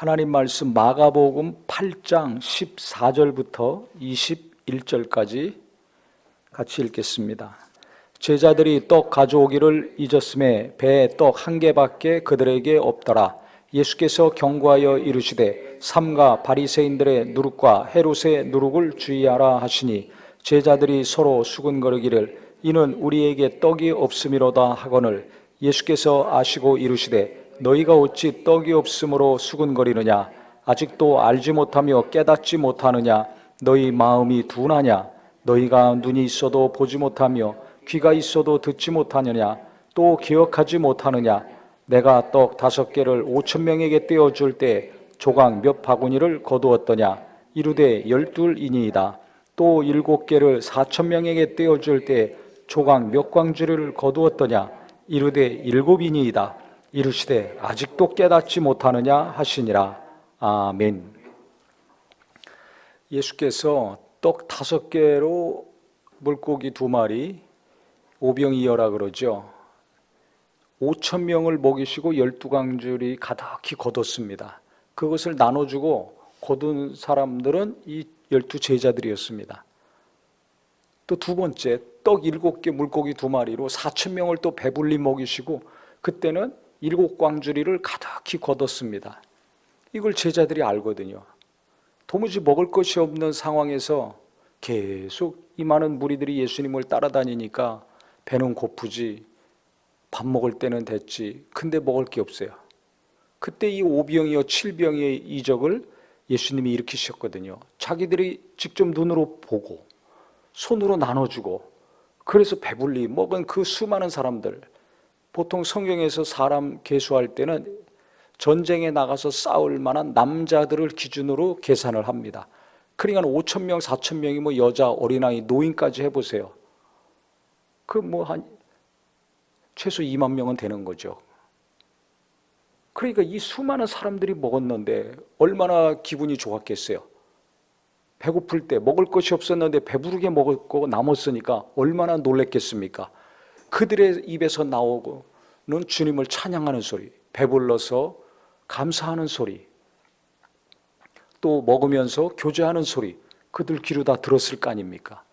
하나님 말씀 마가복음 8장 14절부터 21절까지 같이 읽겠습니다. 제자들이 떡 가져오기를 잊었음에 배에 떡 한 개밖에 그들에게 없더라. 예수께서 경고하여 이르시되 삼가 바리새인들의 누룩과 헤롯의 누룩을 주의하라 하시니 제자들이 서로 수군거리기를 이는 우리에게 떡이 없음이로다 하거늘 예수께서 아시고 이르시되 너희가 어찌 떡이 없으므로 수군거리느냐 아직도 알지 못하며 깨닫지 못하느냐 너희 마음이 둔하냐 너희가 눈이 있어도 보지 못하며 귀가 있어도 듣지 못하느냐 또 기억하지 못하느냐 내가 떡 5개를 5,000명에게 떼어줄 때 조각 몇 바구니를 거두었더냐 이르되 12이니이다 또 7개를 4,000명에게 떼어줄 때 조각 몇 광주를 거두었더냐 이르되 7이니이다 이르시되 아직도 깨닫지 못하느냐 하시니라. 아멘. 예수께서 떡 5개로 물고기 2마리 오병이어라 그러죠. 5,000명을 먹이시고 12광줄이 가득히 거뒀습니다. 그것을 나눠주고 거둔 사람들은 이 12제자들이었습니다. 또 두 번째 떡 7개 물고기 2마리로 4,000명을 또 배불리 먹이시고 그때는 7광주리를 가득히 거뒀습니다. 이걸 제자들이 알거든요. 도무지 먹을 것이 없는 상황에서 계속 이 많은 무리들이 예수님을 따라다니니까 배는 고프지 밥 먹을 때는 됐지 근데 먹을 게 없어요. 그때 이 5병이어 7병의 이적을 예수님이 일으키셨거든요. 자기들이 직접 눈으로 보고 손으로 나눠주고 그래서 배불리 먹은 그 수많은 사람들, 보통 성경에서 사람 계수할 때는 전쟁에 나가서 싸울 만한 남자들을 기준으로 계산을 합니다. 그러니까 5,000명, 4,000명이 뭐 여자, 어린아이, 노인까지 해보세요. 그 뭐 한 최소 2만 명은 되는 거죠. 그러니까 이 수많은 사람들이 먹었는데 얼마나 기분이 좋았겠어요. 배고플 때 먹을 것이 없었는데 배부르게 먹었고 남았으니까 얼마나 놀랬겠습니까? 그들의 입에서 나오고는 주님을 찬양하는 소리, 배불러서 감사하는 소리, 또 먹으면서 교제하는 소리, 그들 귀로 다 들었을 거 아닙니까?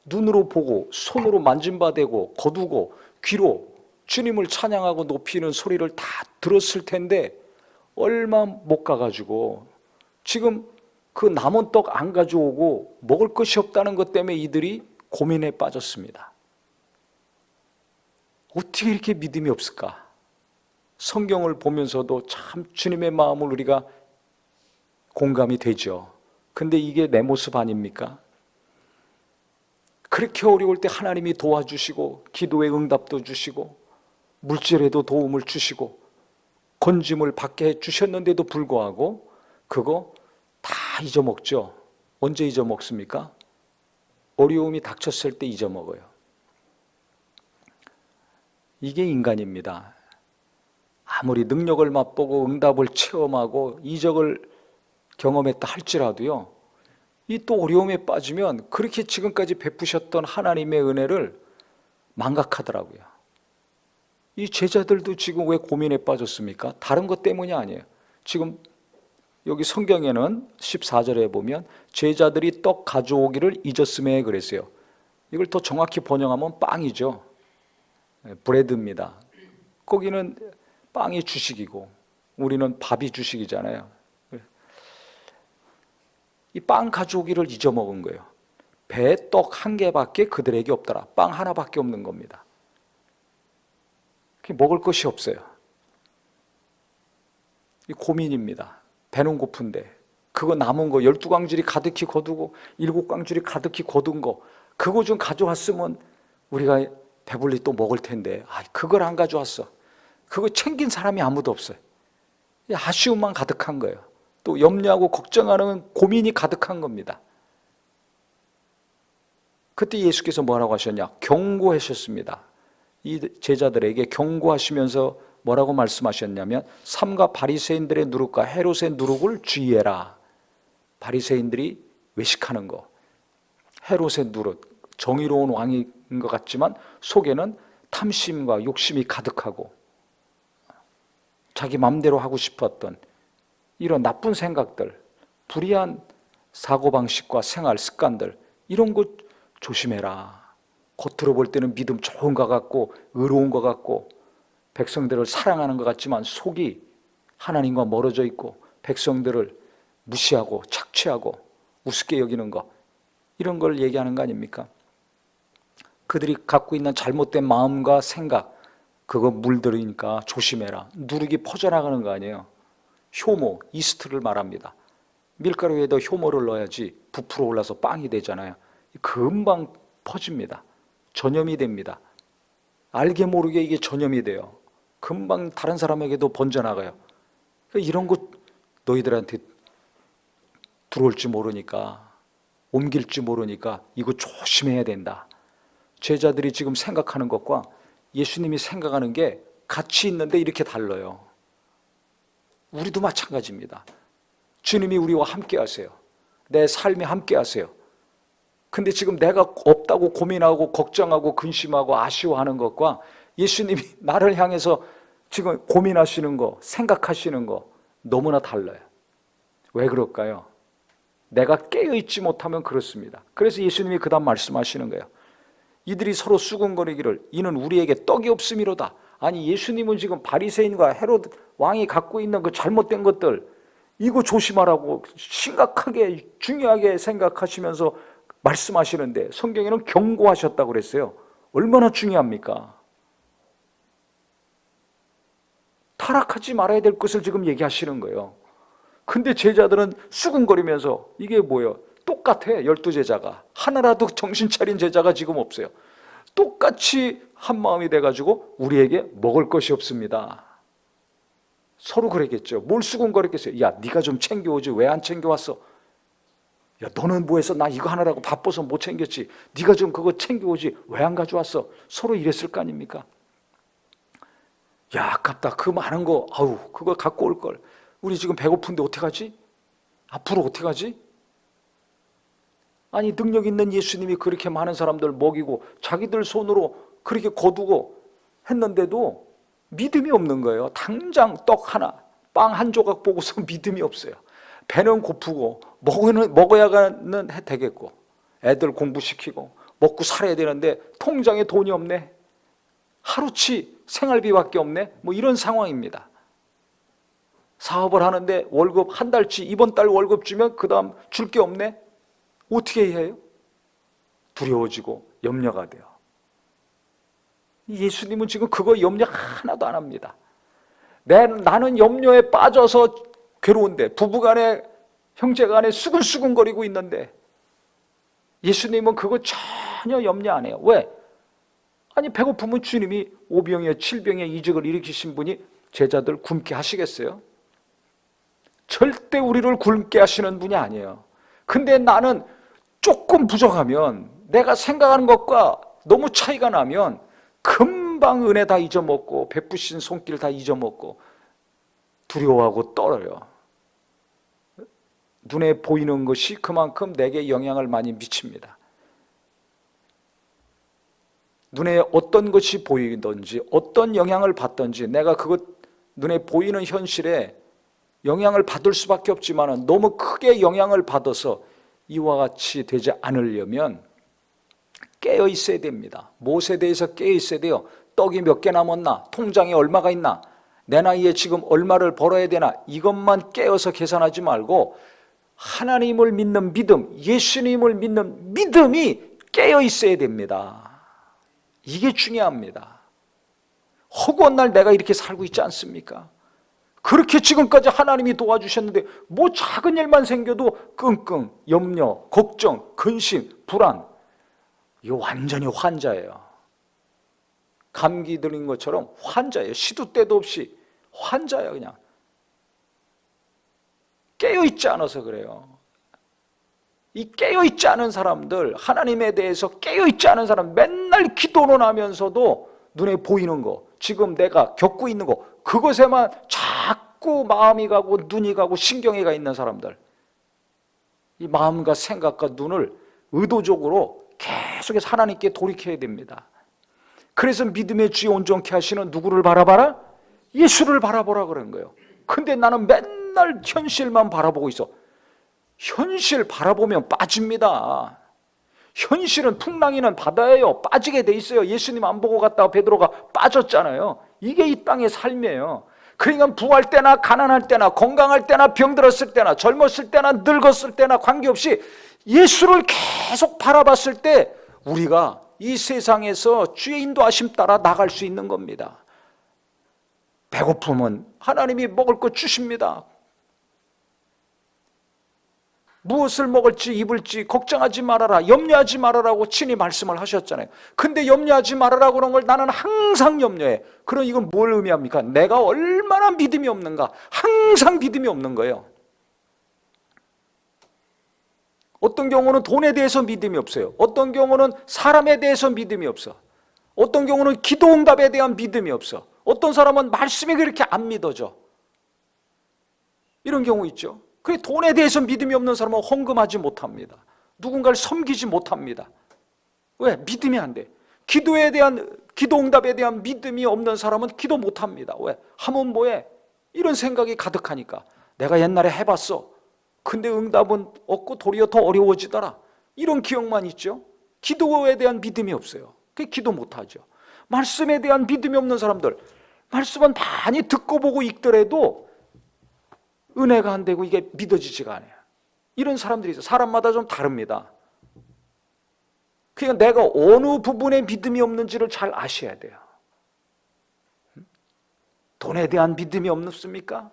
눈으로 보고 손으로 만진바대고 거두고 귀로 주님을 찬양하고 높이는 소리를 다 들었을 텐데 얼마 못 가가지고 지금 그 남은 떡 안 가져오고 먹을 것이 없다는 것 때문에 이들이 고민에 빠졌습니다. 어떻게 이렇게 믿음이 없을까? 성경을 보면서도 참 주님의 마음을 우리가 공감이 되죠. 근데 이게 내 모습 아닙니까? 그렇게 어려울 때 하나님이 도와주시고 기도의 응답도 주시고 물질에도 도움을 주시고 건짐을 받게 해주셨는데도 불구하고 그거 다 잊어먹죠. 언제 잊어먹습니까? 어려움이 닥쳤을 때 잊어먹어요. 이게 인간입니다. 아무리 능력을 맛보고 응답을 체험하고 이적을 경험했다 할지라도요, 이 또 어려움에 빠지면 그렇게 지금까지 베푸셨던 하나님의 은혜를 망각하더라고요. 이 제자들도 지금 왜 고민에 빠졌습니까? 다른 것 때문이 아니에요. 지금 여기 성경에는 14절에 보면 제자들이 떡 가져오기를 잊었음에 그랬어요. 이걸 더 정확히 번역하면 빵이죠. 브레드입니다. 거기는 빵이 주식이고 우리는 밥이 주식이잖아요. 이 빵 가져오기를 잊어먹은 거예요. 배에 떡 1개밖에 그들에게 없더라. 빵 하나밖에 없는 겁니다. 먹을 것이 없어요. 이 고민입니다. 배는 고픈데 그거 남은 거 12광줄이 가득히 거두고 7광줄이 가득히 거둔 거 그거 좀 가져왔으면 우리가 배불리 또 먹을 텐데 그걸 안 가져왔어. 그거 챙긴 사람이 아무도 없어요. 아쉬움만 가득한 거예요. 또 염려하고 걱정하는 고민이 가득한 겁니다. 그때 예수께서 뭐라고 하셨냐? 경고하셨습니다. 이 제자들에게 경고하시면서 뭐라고 말씀하셨냐면 삼가 바리새인들의 누룩과 헤롯의 누룩을 주의해라. 바리새인들이 외식하는 거, 헤롯의 누룩, 정의로운 왕인 것 같지만 속에는 탐심과 욕심이 가득하고 자기 마음대로 하고 싶었던 이런 나쁜 생각들, 불의한 사고방식과 생활 습관들, 이런 거 조심해라. 겉으로 볼 때는 믿음 좋은 것 같고 의로운 것 같고 백성들을 사랑하는 것 같지만 속이 하나님과 멀어져 있고 백성들을 무시하고 착취하고 우습게 여기는 것, 이런 걸 얘기하는 거 아닙니까? 그들이 갖고 있는 잘못된 마음과 생각, 그거 물들으니까 조심해라. 누룩이 퍼져나가는 거 아니에요. 효모, 이스트를 말합니다. 밀가루에도 효모를 넣어야지 부풀어 올라서 빵이 되잖아요. 금방 퍼집니다. 전염이 됩니다. 알게 모르게 이게 전염이 돼요. 금방 다른 사람에게도 번져나가요. 이런 거 너희들한테 들어올지 모르니까, 옮길지 모르니까 이거 조심해야 된다. 제자들이 지금 생각하는 것과 예수님이 생각하는 게 같이 있는데 이렇게 달라요. 우리도 마찬가지입니다. 주님이 우리와 함께 하세요. 내 삶에 함께 하세요. 근데 지금 내가 없다고 고민하고 걱정하고 근심하고 아쉬워하는 것과 예수님이 나를 향해서 지금 고민하시는 거, 생각하시는 거 너무나 달라요. 왜 그럴까요? 내가 깨어있지 못하면 그렇습니다. 그래서 예수님이 그 다음 말씀하시는 거예요. 이들이 서로 수군거리기를 이는 우리에게 떡이 없음이로다. 아니, 예수님은 지금 바리새인과 헤로드 왕이 갖고 있는 그 잘못된 것들, 이거 조심하라고 심각하게 중요하게 생각하시면서 말씀하시는데 성경에는 경고하셨다고 그랬어요. 얼마나 중요합니까? 타락하지 말아야 될 것을 지금 얘기하시는 거예요. 근데 제자들은 수군거리면서 이게 뭐예요? 똑같아. 12제자가 하나라도 정신 차린 제자가 지금 없어요. 똑같이 한 마음이 돼가지고 우리에게 먹을 것이 없습니다. 서로 그랬겠죠. 뭘 수군거렸겠어요? 야, 네가 좀 챙겨오지 왜 안 챙겨왔어? 야, 너는 뭐 했어? 나 이거 하느라고 바빠서 못 챙겼지. 네가 좀 그거 챙겨오지 왜 안 가져왔어? 서로 이랬을 거 아닙니까? 야, 아깝다. 그 많은 거, 아우, 그거 갖고 올 걸. 우리 지금 배고픈데 어떻게 하지? 앞으로 어떻게 하지? 아니, 능력 있는 예수님이 그렇게 많은 사람들 먹이고 자기들 손으로 그렇게 거두고 했는데도 믿음이 없는 거예요. 당장 떡 하나, 빵 한 조각 보고서 믿음이 없어요. 배는 고프고 먹어야는 되겠고 애들 공부시키고 먹고 살아야 되는데 통장에 돈이 없네. 하루치 생활비밖에 없네. 뭐 이런 상황입니다. 사업을 하는데 월급 한 달치 이번 달 월급 주면 그 다음 줄 게 없네. 어떻게 해요? 두려워지고 염려가 돼요. 예수님은 지금 그거 염려 하나도 안 합니다. 나는 염려에 빠져서 괴로운데 부부간에 형제간에 수근수근거리고 있는데 예수님은 그거 전혀 염려 안 해요. 왜? 아니, 배고프면 주님이 오병이어 7병의 이적을 일으키신 분이 제자들 굶게 하시겠어요? 절대 우리를 굶게 하시는 분이 아니에요. 근데 나는 조금 부족하면, 내가 생각하는 것과 너무 차이가 나면 금방 은혜 다 잊어먹고 베푸신 손길 다 잊어먹고 두려워하고 떨어요. 눈에 보이는 것이 그만큼 내게 영향을 많이 미칩니다. 눈에 어떤 것이 보이든지 어떤 영향을 받든지 내가 그것 눈에 보이는 현실에 영향을 받을 수밖에 없지만 너무 크게 영향을 받아서 이와 같이 되지 않으려면 깨어 있어야 됩니다. 무엇에 대해서 깨어 있어야 돼요? 떡이 몇 개 남았나? 통장에 얼마가 있나? 내 나이에 지금 얼마를 벌어야 되나? 이것만 깨어서 계산하지 말고 하나님을 믿는 믿음, 예수님을 믿는 믿음이 깨어 있어야 됩니다. 이게 중요합니다. 허구한 날 내가 이렇게 살고 있지 않습니까? 그렇게 지금까지 하나님이 도와주셨는데 뭐 작은 일만 생겨도 끙끙, 염려, 걱정, 근심, 불안, 이거 완전히 환자예요. 감기 들린 것처럼 환자예요. 시도 때도 없이 환자예요. 그냥 깨어있지 않아서 그래요. 이 깨어있지 않은 사람들, 하나님에 대해서 깨어있지 않은 사람, 맨날 기도는 하면서도 눈에 보이는 거, 지금 내가 겪고 있는 거, 그것에만 자꾸 마음이 가고 눈이 가고 신경이 가 있는 사람들, 이 마음과 생각과 눈을 의도적으로 계속해서 하나님께 돌이켜야 됩니다. 그래서 믿음의 주에 온전케 하시는 누구를 바라봐라? 예수를 바라보라 그런 거예요. 근데 나는 맨날 맨날 현실만 바라보고 있어. 현실 바라보면 빠집니다. 현실은 풍랑이는 바다예요. 빠지게 돼 있어요. 예수님 안 보고 갔다가 베드로가 빠졌잖아요. 이게 이 땅의 삶이에요. 그러니까 부할 때나 가난할 때나 건강할 때나 병들었을 때나 젊었을 때나 늙었을 때나 관계없이 예수를 계속 바라봤을 때 우리가 이 세상에서 주의 인도하심 따라 나갈 수 있는 겁니다. 배고픔은 하나님이 먹을 것 주십니다. 무엇을 먹을지 입을지 걱정하지 말아라, 염려하지 말아라고 친히 말씀을 하셨잖아요. 근데 염려하지 말아라 그런 걸 나는 항상 염려해. 그럼 이건 뭘 의미합니까? 내가 얼마나 믿음이 없는가. 항상 믿음이 없는 거예요. 어떤 경우는 돈에 대해서 믿음이 없어요. 어떤 경우는 사람에 대해서 믿음이 없어. 어떤 경우는 기도 응답에 대한 믿음이 없어. 어떤 사람은 말씀이 그렇게 안 믿어져. 이런 경우 있죠. 그래, 돈에 대해서 믿음이 없는 사람은 헌금하지 못합니다. 누군가를 섬기지 못합니다. 왜? 믿음이 안 돼. 기도 응답에 대한 믿음이 없는 사람은 기도 못합니다. 왜? 하면 뭐해? 이런 생각이 가득하니까. 내가 옛날에 해봤어. 근데 응답은 없고 도리어 더 어려워지더라. 이런 기억만 있죠. 기도에 대한 믿음이 없어요. 그게 기도 못하죠. 말씀에 대한 믿음이 없는 사람들, 말씀은 많이 듣고 보고 읽더라도 은혜가 안 되고 이게 믿어지지가 않아요. 이런 사람들이 있어요. 사람마다 좀 다릅니다. 그러니까 내가 어느 부분에 믿음이 없는지를 잘 아셔야 돼요. 돈에 대한 믿음이 없습니까?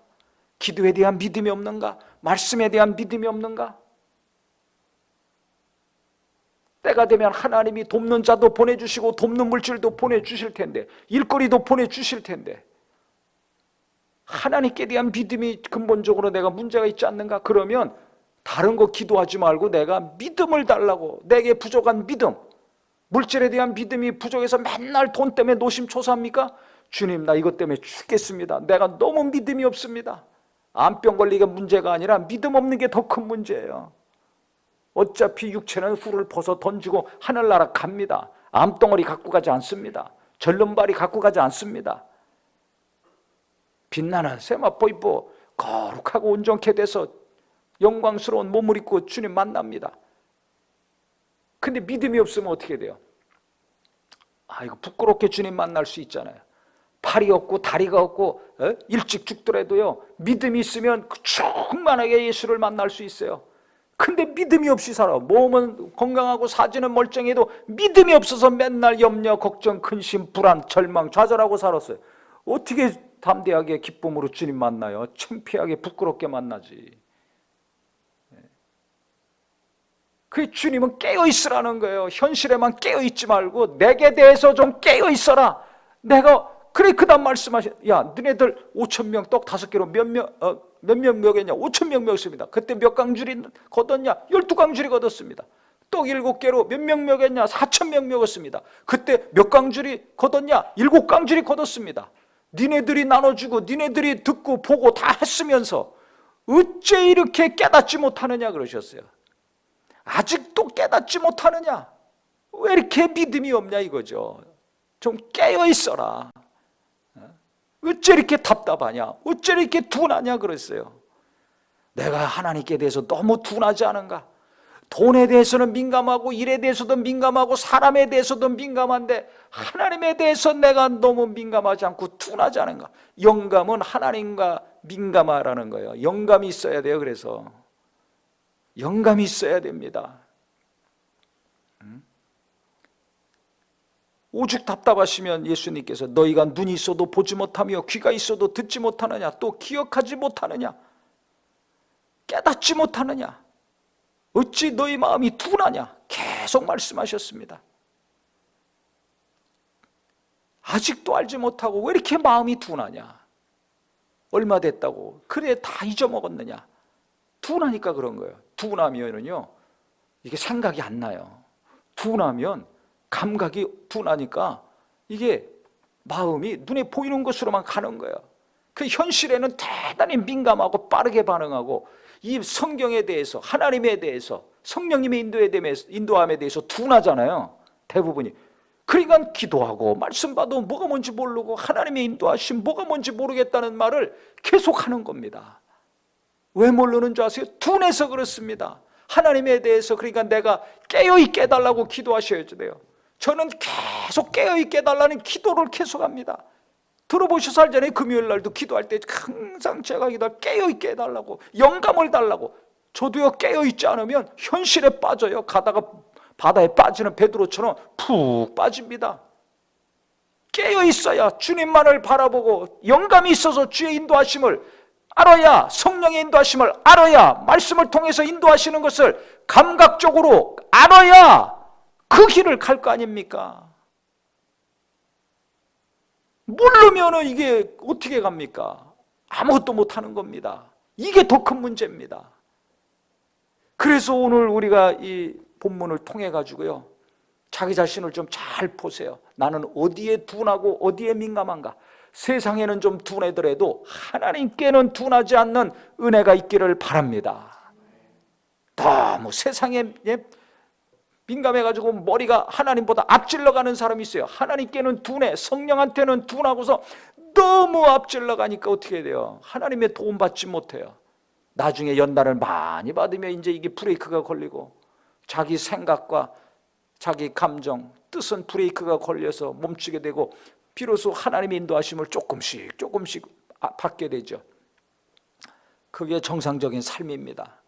기도에 대한 믿음이 없는가? 말씀에 대한 믿음이 없는가? 때가 되면 하나님이 돕는 자도 보내주시고 돕는 물질도 보내주실 텐데, 일거리도 보내주실 텐데, 하나님께 대한 믿음이 근본적으로 내가 문제가 있지 않는가? 그러면 다른 거 기도하지 말고 내가 믿음을 달라고, 내게 부족한 믿음, 물질에 대한 믿음이 부족해서 맨날 돈 때문에 노심초사합니까? 주님, 나 이것 때문에 죽겠습니다. 내가 너무 믿음이 없습니다. 암병 걸리게 문제가 아니라 믿음 없는 게 더 큰 문제예요. 어차피 육체는 훌을 벗어 던지고 하늘나라 갑니다. 암덩어리 갖고 가지 않습니다. 절름발이 갖고 가지 않습니다. 빛나는 세마포 입고 거룩하고 온전케 돼서 영광스러운 몸을 입고 주님 만납니다. 근데 믿음이 없으면 어떻게 돼요? 이거 부끄럽게 주님 만날 수 있잖아요. 팔이 없고 다리가 없고 일찍 죽더라도요, 믿음이 있으면 충만하게 예수를 만날 수 있어요. 근데 믿음이 없이 살아. 몸은 건강하고 사지는 멀쩡해도 믿음이 없어서 맨날 염려, 걱정, 근심, 불안, 절망, 좌절하고 살았어요. 어떻게 담대하게 기쁨으로 주님 만나요? 창피하게 부끄럽게 만나지. 그 주님은 깨어있으라는 거예요. 현실에만 깨어있지 말고 내게 대해서 좀 깨어있어라. 내가 그래, 그 다음 말씀하신, 야, 너네들 5,000명 떡 5개로 몇 명 먹였냐? 5,000명 먹었습니다. 그때 몇 강줄이 거뒀냐? 12강줄이 거뒀습니다. 떡 7개로 몇 명 먹였냐? 4,000명 먹었습니다. 그때 몇 강줄이 거뒀냐? 7강줄이 거뒀습니다. 니네들이 나눠주고 니네들이 듣고 보고 다 했으면서 어째 이렇게 깨닫지 못하느냐 그러셨어요. 아직도 깨닫지 못하느냐? 왜 이렇게 믿음이 없냐 이거죠. 좀 깨어있어라. 어째 이렇게 답답하냐? 어째 이렇게 둔하냐 그랬어요. 내가 하나님께 대해서 너무 둔하지 않은가? 돈에 대해서는 민감하고 일에 대해서도 민감하고 사람에 대해서도 민감한데 하나님에 대해서 내가 너무 민감하지 않고 둔하지 않은가? 영감은 하나님과 민감하라는 거예요. 영감이 있어야 돼요. 그래서 영감이 있어야 됩니다. 오죽 답답하시면 예수님께서 너희가 눈이 있어도 보지 못하며 귀가 있어도 듣지 못하느냐, 또 기억하지 못하느냐, 깨닫지 못하느냐, 어찌 너희 마음이 둔하냐 계속 말씀하셨습니다. 아직도 알지 못하고 왜 이렇게 마음이 둔하냐? 얼마 됐다고 그래 다 잊어먹었느냐? 둔하니까 그런 거예요. 둔하면은요 이게 생각이 안 나요. 둔하면 감각이 둔하니까 이게 마음이 눈에 보이는 것으로만 가는 거예요. 그 현실에는 대단히 민감하고 빠르게 반응하고 이 성경에 대해서, 하나님에 대해서, 성령님의 인도함에 대해서 둔하잖아요. 대부분이. 그러니까 기도하고 말씀 봐도 뭐가 뭔지 모르고 하나님의 인도하심 뭐가 뭔지 모르겠다는 말을 계속하는 겁니다. 왜 모르는 줄 아세요? 둔해서 그렇습니다. 하나님에 대해서. 그러니까 내가 깨어있게 해달라고 기도하셔야 돼요. 저는 계속 깨어있게 해달라는 기도를 계속합니다. 들어보셔서 알잖아요. 금요일 날도 기도할 때 항상 제가 기도할 깨어있게 해달라고, 영감을 달라고. 저도요, 깨어있지 않으면 현실에 빠져요. 가다가 바다에 빠지는 베드로처럼 푹 빠집니다. 깨어있어야 주님만을 바라보고 영감이 있어서 주의 인도하심을 알아야, 성령의 인도하심을 알아야, 말씀을 통해서 인도하시는 것을 감각적으로 알아야 그 길을 갈 거 아닙니까? 모르면 이게 어떻게 갑니까? 아무것도 못하는 겁니다. 이게 더 큰 문제입니다. 그래서 오늘 우리가 이 본문을 통해 가지고요, 자기 자신을 좀 잘 보세요. 나는 어디에 둔하고 어디에 민감한가? 세상에는 좀 둔하더라도 하나님께는 둔하지 않는 은혜가 있기를 바랍니다. 너무 세상에 민감해가지고 머리가 하나님보다 앞질러 가는 사람이 있어요. 하나님께는 둔해, 성령한테는 둔하고서 너무 앞질러 가니까 어떻게 돼요? 하나님의 도움 받지 못해요. 나중에 연단을 많이 받으면 이제 이게 브레이크가 걸리고, 자기 생각과 자기 감정, 뜻은 브레이크가 걸려서 멈추게 되고, 비로소 하나님의 인도하심을 조금씩 받게 되죠. 그게 정상적인 삶입니다.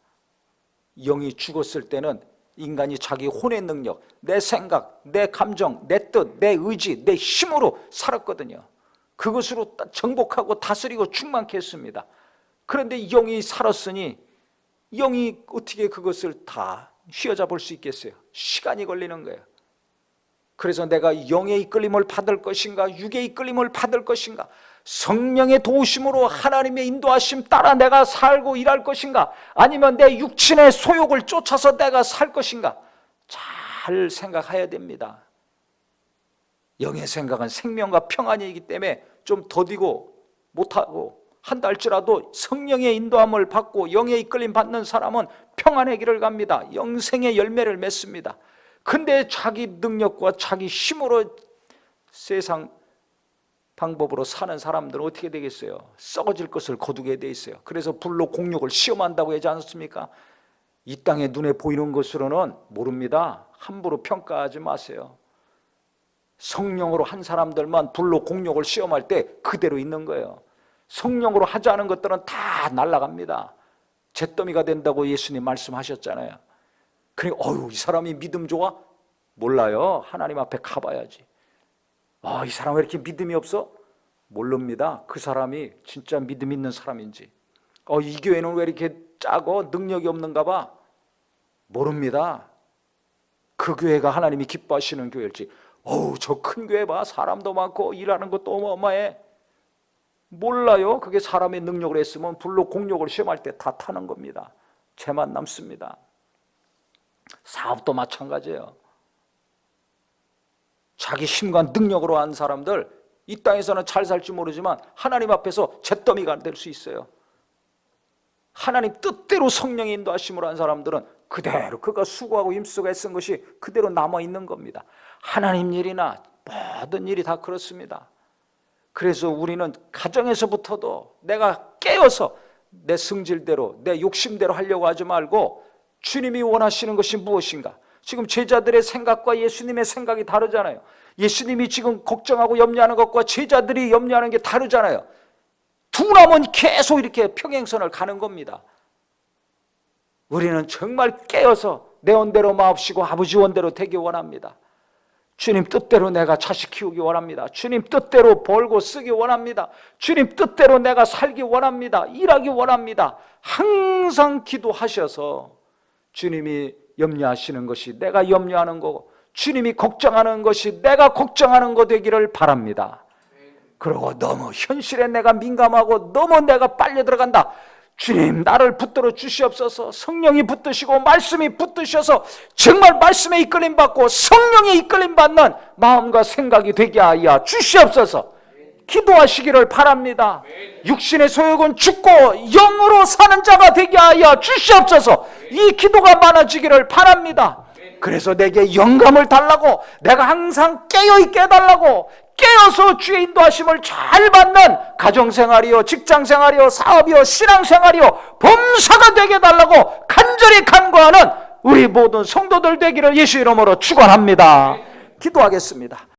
영이 죽었을 때는 인간이 자기 혼의 능력, 내 생각, 내 감정, 내 뜻, 내 의지, 내 힘으로 살았거든요. 그것으로 정복하고 다스리고 충만케 했습니다. 그런데 영이 살았으니 영이 어떻게 그것을 다 휘어잡을 수 있겠어요? 시간이 걸리는 거예요. 그래서 내가 영의 이끌림을 받을 것인가, 육의 이끌림을 받을 것인가, 성령의 도우심으로 하나님의 인도하심 따라 내가 살고 일할 것인가, 아니면 내 육신의 소욕을 쫓아서 내가 살 것인가, 잘 생각해야 됩니다. 영의 생각은 생명과 평안이기 때문에 좀 더디고 못하고 한다 할지라도 성령의 인도함을 받고 영의 이끌림 받는 사람은 평안의 길을 갑니다. 영생의 열매를 맺습니다. 근데 자기 능력과 자기 힘으로 세상 방법으로 사는 사람들은 어떻게 되겠어요? 썩어질 것을 거두게 돼 있어요. 그래서 불로 공력을 시험한다고 하지 않습니까? 이 땅에 눈에 보이는 것으로는 모릅니다. 함부로 평가하지 마세요. 성령으로 한 사람들만 불로 공력을 시험할 때 그대로 있는 거예요. 성령으로 하지 않은 것들은 다 날아갑니다. 잿더미가 된다고 예수님 말씀하셨잖아요. 그러니까 이 사람이 믿음 좋아? 몰라요. 하나님 앞에 가봐야지. 이 사람 왜 이렇게 믿음이 없어? 모릅니다. 그 사람이 진짜 믿음 있는 사람인지. 이 교회는 왜 이렇게 짜고 능력이 없는가 봐? 모릅니다. 그 교회가 하나님이 기뻐하시는 교회일지. 저 큰 교회 봐. 사람도 많고 일하는 것도 어마어마해. 몰라요. 그게 사람의 능력으로 했으면 불로 공력을 시험할 때 다 타는 겁니다. 죄만 남습니다. 사업도 마찬가지예요. 자기 힘과 능력으로 한 사람들 이 땅에서는 잘 살지 모르지만 하나님 앞에서 잿더미가 될 수 있어요. 하나님 뜻대로 성령의 인도하심으로 한 사람들은 그대로 그가 수고하고 힘쓰고 애쓴 것이 그대로 남아있는 겁니다. 하나님 일이나 모든 일이 다 그렇습니다. 그래서 우리는 가정에서부터도 내가 깨어서 내 성질대로 내 욕심대로 하려고 하지 말고 주님이 원하시는 것이 무엇인가? 지금 제자들의 생각과 예수님의 생각이 다르잖아요. 예수님이 지금 걱정하고 염려하는 것과 제자들이 염려하는 게 다르잖아요. 둔하면 계속 이렇게 평행선을 가는 겁니다. 우리는 정말 깨어서 내 원대로 마옵시고 아버지 원대로 되기 원합니다. 주님 뜻대로 내가 자식 키우기 원합니다. 주님 뜻대로 벌고 쓰기 원합니다. 주님 뜻대로 내가 살기 원합니다. 일하기 원합니다. 항상 기도하셔서 주님이 염려하시는 것이 내가 염려하는 거고 주님이 걱정하는 것이 내가 걱정하는 거 되기를 바랍니다. 그리고 너무 현실에 내가 민감하고 너무 내가 빨려 들어간다. 주님 나를 붙들어 주시옵소서. 성령이 붙드시고 말씀이 붙드셔서 정말 말씀에 이끌림 받고 성령에 이끌림 받는 마음과 생각이 되게 하여 주시옵소서. 기도하시기를 바랍니다. 육신의 소욕은 죽고 영으로 사는 자가 되게 하여 주시옵소서. 이 기도가 많아지기를 바랍니다. 그래서 내게 영감을 달라고, 내가 항상 깨어있게 해달라고, 깨어서 주의 인도하심을 잘 받는 가정생활이요, 직장생활이요, 사업이요, 신앙생활이요, 범사가 되게 해달라고 간절히 간구하는 우리 모든 성도들 되기를 예수 이름으로 축원합니다. 기도하겠습니다.